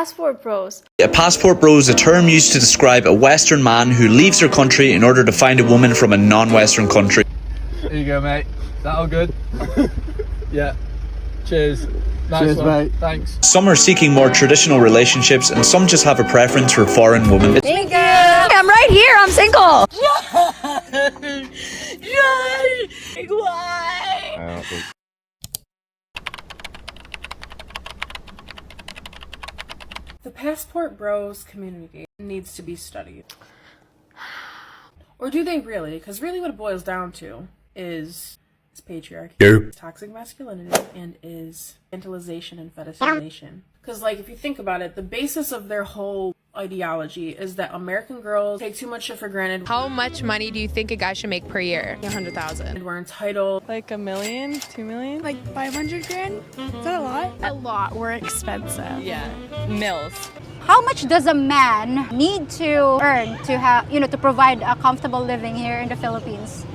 Passport bros. A passport bro is a term used to describe a Western man who leaves their country in order to find a woman from a non-Western country. There you go, mate. That all good? Yeah. Cheers. Nice Cheers, one. mate. Thanks. Some are seeking more traditional relationships and some just have a preference for foreign women. Thank you. I'm right here. I'm single. Why? The passport bros community needs to be studied. Or do they really? Because really what it boils down to is patriarchy, toxic masculinity, and is infantilization and fetishization. Because, like, if you think about it, the basis of their whole ideology is that American girls take too much shit for granted. How much money do you think a guy should make per year? 100,000. And we're entitled. Like $1 million, $2 million? Like 500 grand? Is that a lot? A lot. We're expensive. Yeah, mills. How much does a man need to earn to have, to provide a comfortable living here in the Philippines?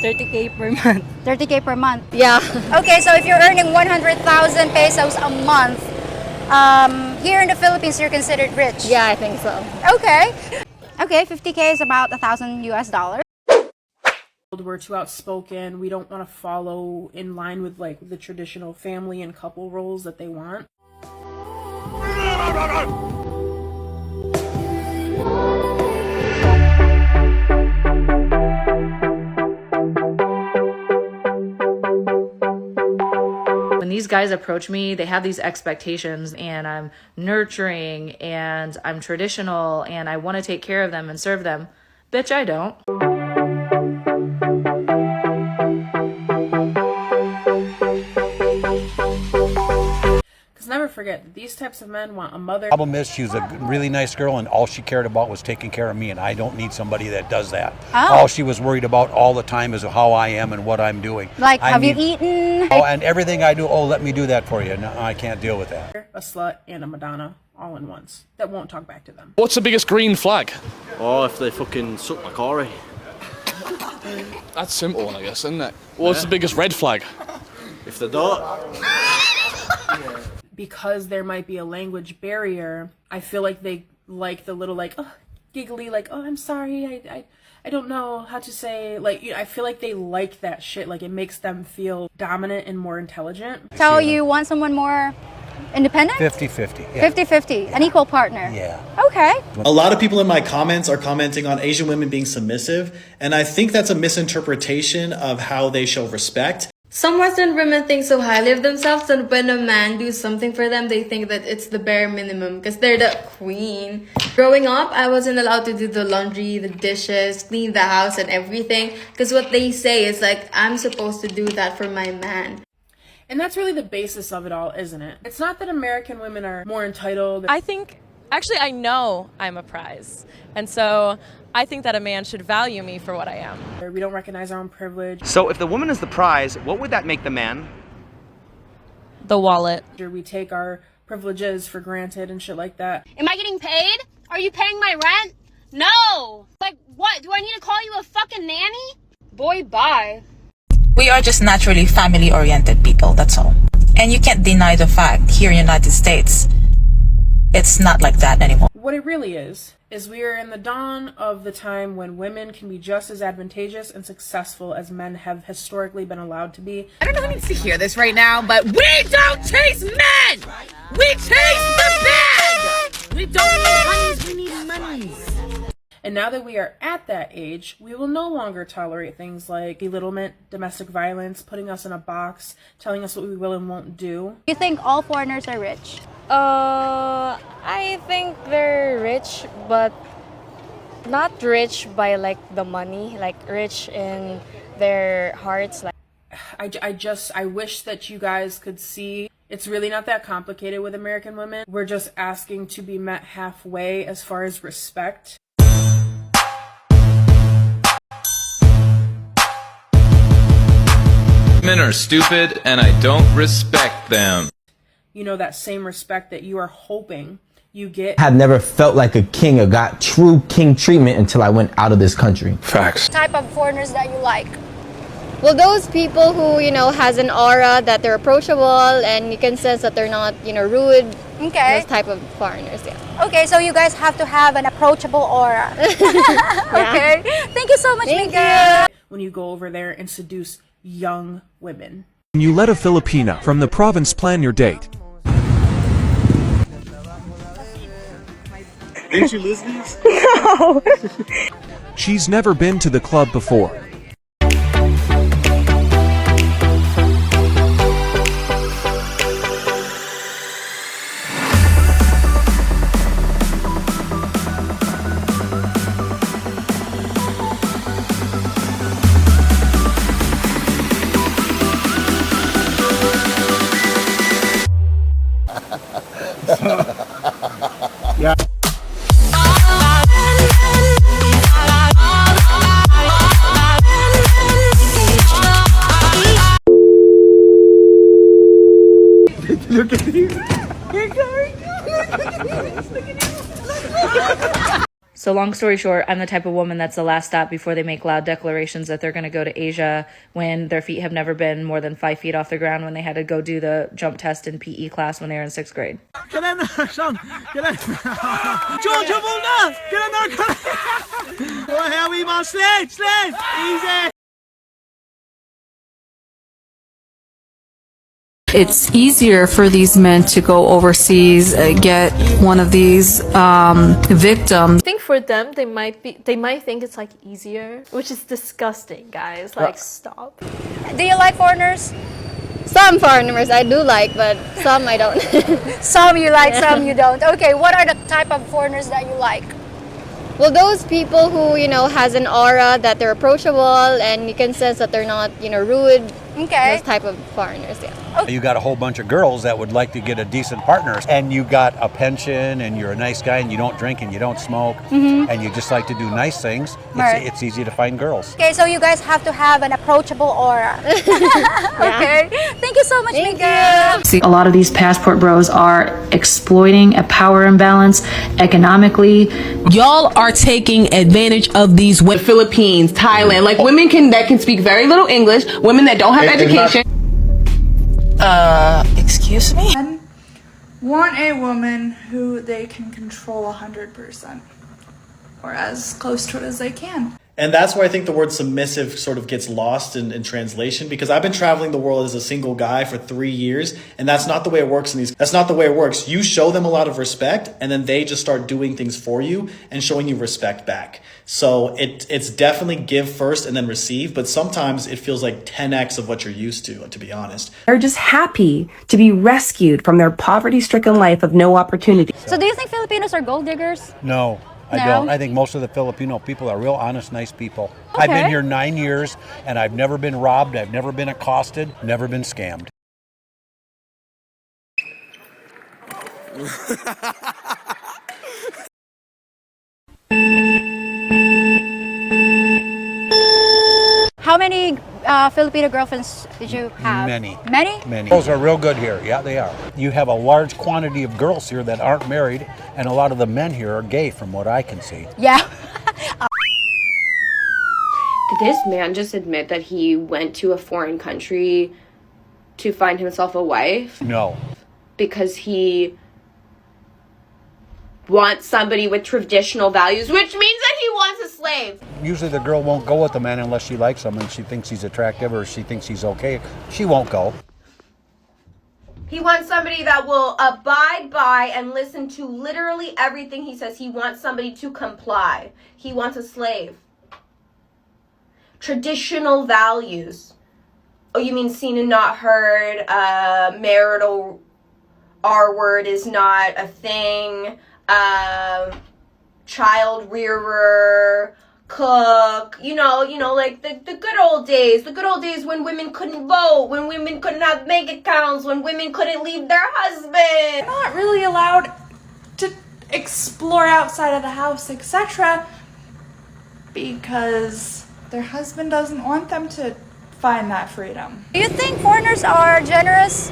30K per month. 30K per month. Yeah. Okay, so if you're earning 100,000 pesos a month, here in the Philippines, you're considered rich. Yeah, I think so. Okay. Okay, 50K is about $1,000 US. We're too outspoken. We don't want to follow in line with, like, the traditional family and couple roles that they want. When these guys approach me, they have these expectations, and I'm nurturing and I'm traditional and I want to take care of them and serve them. Bitch, I don't. Never forget, these types of men want a mother. Problem is, she was a really nice girl, and all she cared about was taking care of me, and I don't need somebody that does that. Oh. All she was worried about all the time is how I am and what I'm doing. Like, have you eaten? Oh, and everything I do, let me do that for you. No, I can't deal with that. A slut and a Madonna all in once that won't talk back to them. What's the biggest green flag? Oh, if they fucking suck my cory. That's simple one, I guess, isn't it? What's the biggest red flag? If they don't. Because there might be a language barrier, I feel like they like the little, like, oh, giggly, like, oh, I'm sorry, I don't know how to say, like, I feel like they like that shit. Like, it makes them feel dominant and more intelligent. So you want someone more independent? 50-50. Yeah. 50-50, an equal partner. Yeah. Okay. A lot of people in my comments are commenting on Asian women being submissive, and I think that's a misinterpretation of how they show respect. Some Western women think so highly of themselves that when a man does something for them, they think that it's the bare minimum because they're the queen. Growing up, I wasn't allowed to do the laundry, the dishes, clean the house and everything because what they say is like, I'm supposed to do that for my man. And that's really the basis of it all, isn't it? It's not that American women are more entitled. I know I'm a prize. And so I think that a man should value me for what I am. We don't recognize our own privilege. So if the woman is the prize, what would that make the man? The wallet. We take our privileges for granted and shit like that. Am I getting paid? Are you paying my rent? No! Like, what? Do I need to call you a fucking nanny? Boy, bye. We are just naturally family-oriented people, that's all. And you can't deny the fact, here in the United States, it's not like that anymore. What it really is we are in the dawn of the time when women can be just as advantageous and successful as men have historically been allowed to be. I don't know who needs to hear this right now, but we don't chase men! We chase the bag! We don't need honeys, we need monies. And now that we are at that age, we will no longer tolerate things like belittlement, domestic violence, putting us in a box, telling us what we will and won't do. You think all foreigners are rich? I think they're rich, but not rich by like the money, like rich in their hearts. Like I wish that you guys could see it's really not that complicated with American women. We're just asking to be met halfway as far as respect. Men are stupid and I don't respect them. You know, that same respect that you are hoping you get. I had never felt like a king or got true king treatment until I went out of this country. Facts. Type of foreigners that you like? Well, those people who, has an aura that they're approachable and you can sense that they're not, rude. Okay. Those type of foreigners, yeah. Okay, so you guys have to have an approachable aura. Okay. Thank you so much, Miguel. When you go over there and seduce young women. When you let a Filipina from the province plan your date. Didn't you lose these? No. She's never been to the club before. Yeah. Look at you. So long story short, I'm the type of woman that's the last stop before they make loud declarations that they're going to go to Asia when their feet have never been more than 5 feet off the ground when they had to go do the jump test in PE class when they were in 6th grade. Get in there, son. Get in. Georgia Mulder. Get in there. Go ahead, wee man. Sled. Easy. It's easier for these men to go overseas, get one of these victims. I think for them, they might think it's like easier, which is disgusting, guys. Like, stop. Do you like foreigners? Some foreigners I do like, but some I don't. Some you like, some you don't. Okay, what are the type of foreigners that you like? Well, those people who, has an aura that they're approachable and you can sense that they're not, rude. Okay. Those type of foreigners, yeah. You got a whole bunch of girls that would like to get a decent partner, and you got a pension, and you're a nice guy, and you don't drink, and you don't smoke, and you just like to do nice things. Right. It's easy to find girls. Okay, so you guys have to have an approachable aura. Okay. Thank you so much, Miguel. See, a lot of these passport bros are exploiting a power imbalance economically. Y'all are taking advantage of these women. Philippines, Thailand, like women that can speak very little English, women that don't have education. Excuse me? Men want a woman who they can control 100%, or as close to it as they can. And that's where I think the word submissive sort of gets lost in translation, because I've been traveling the world as a single guy for 3 years, and that's not the way it works that's not the way it works. You show them a lot of respect, and then they just start doing things for you and showing you respect back. So it's definitely give first and then receive, but sometimes it feels like 10x of what you're used to be honest. They're just happy to be rescued from their poverty-stricken life of no opportunity. So do you think Filipinos are gold diggers? No. I don't. I think most of the Filipino people are real honest, nice people. Okay. I've been here 9 years, and I've never been robbed, I've never been accosted, never been scammed. How many Filipino girlfriends did you have? Many. Many? Many. Girls are real good here. Yeah, they are. You have a large quantity of girls here that aren't married, and a lot of the men here are gay from what I can see. Yeah. Did this man just admit that he went to a foreign country to find himself a wife? No. Because he wants somebody with traditional values, which means that he wants a slave. Usually the girl won't go with the man unless she likes him and she thinks he's attractive or she thinks he's okay. She won't go. He wants somebody that will abide by and listen to literally everything he says. He wants somebody to comply. He wants a slave. Traditional values. Oh, you mean seen and not heard? Marital R word is not a thing. Child rearer, cook, you know, like the good old days when women couldn't vote, when women couldn't have bank accounts, when women couldn't leave their husband. They're not really allowed to explore outside of the house, etc., because their husband doesn't want them to find that freedom. Do you think foreigners are generous?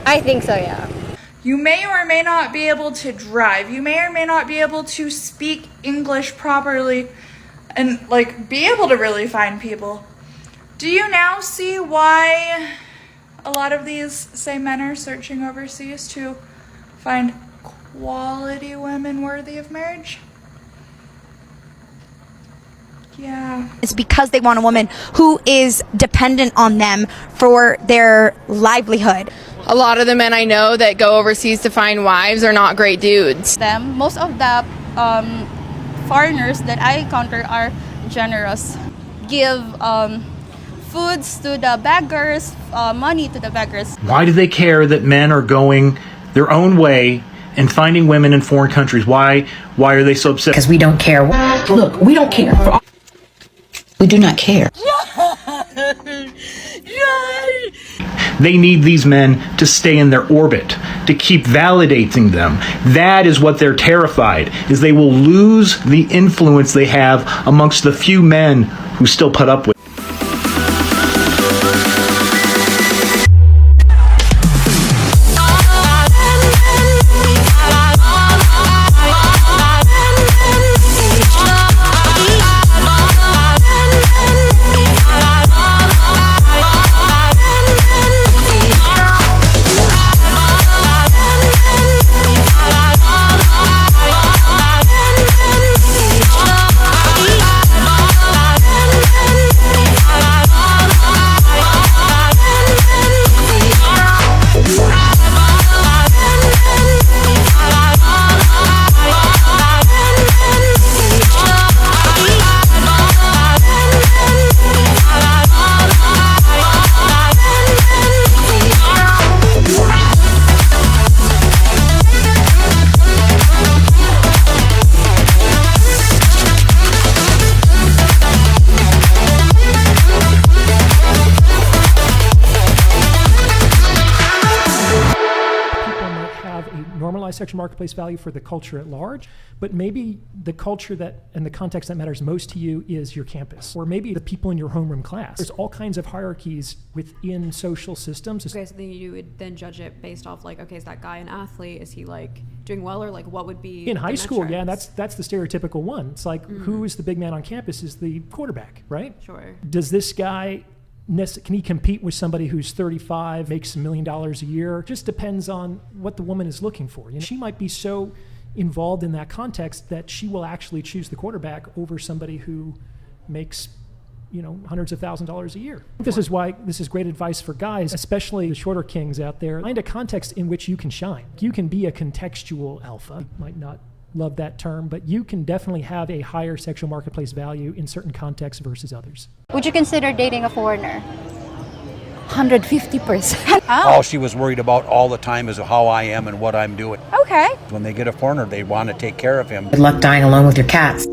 I think so, yeah. You may or may not be able to drive. You may or may not be able to speak English properly and, be able to really find people. Do you now see why a lot of these same men are searching overseas to find quality women worthy of marriage? Yeah. It's because they want a woman who is dependent on them for their livelihood. A lot of the men I know that go overseas to find wives are not great dudes. Most of the foreigners that I encounter are generous. Give foods to the beggars, money to the beggars. Why do they care that men are going their own way and finding women in foreign countries? Why are they so upset? Because we don't care. Look, we don't care. We do not care. They need these men to stay in their orbit, to keep validating them. That is what they're terrified, is they will lose the influence they have amongst the few men who still put up with. Sexual marketplace value for the culture at large, but maybe the culture that and the context that matters most to you is your campus, or maybe the people in your homeroom class. There's all kinds of hierarchies within social systems. Okay, so then you would then judge it based off like, okay, is that guy an athlete? Is he like doing well, or like what would be in high school? metrics? Yeah, that's the stereotypical one. It's like who is the big man on campus is the quarterback, right? Sure. Does this guy can he compete with somebody who's 35, makes $1 million a year? Just depends on what the woman is looking for. You know, she might be so involved in that context that she will actually choose the quarterback over somebody who makes, hundreds of $1,000s a year. This is why this is great advice for guys, especially the shorter kings out there. Find a context in which you can shine. You can be a contextual alpha. You might not love that term, but you can definitely have a higher sexual marketplace value in certain contexts versus others. Would you consider dating a foreigner? 150%. All she was worried about all the time is how I am and what I'm doing. Okay. When they get a foreigner, they want to take care of him. Good luck dying alone with your cats.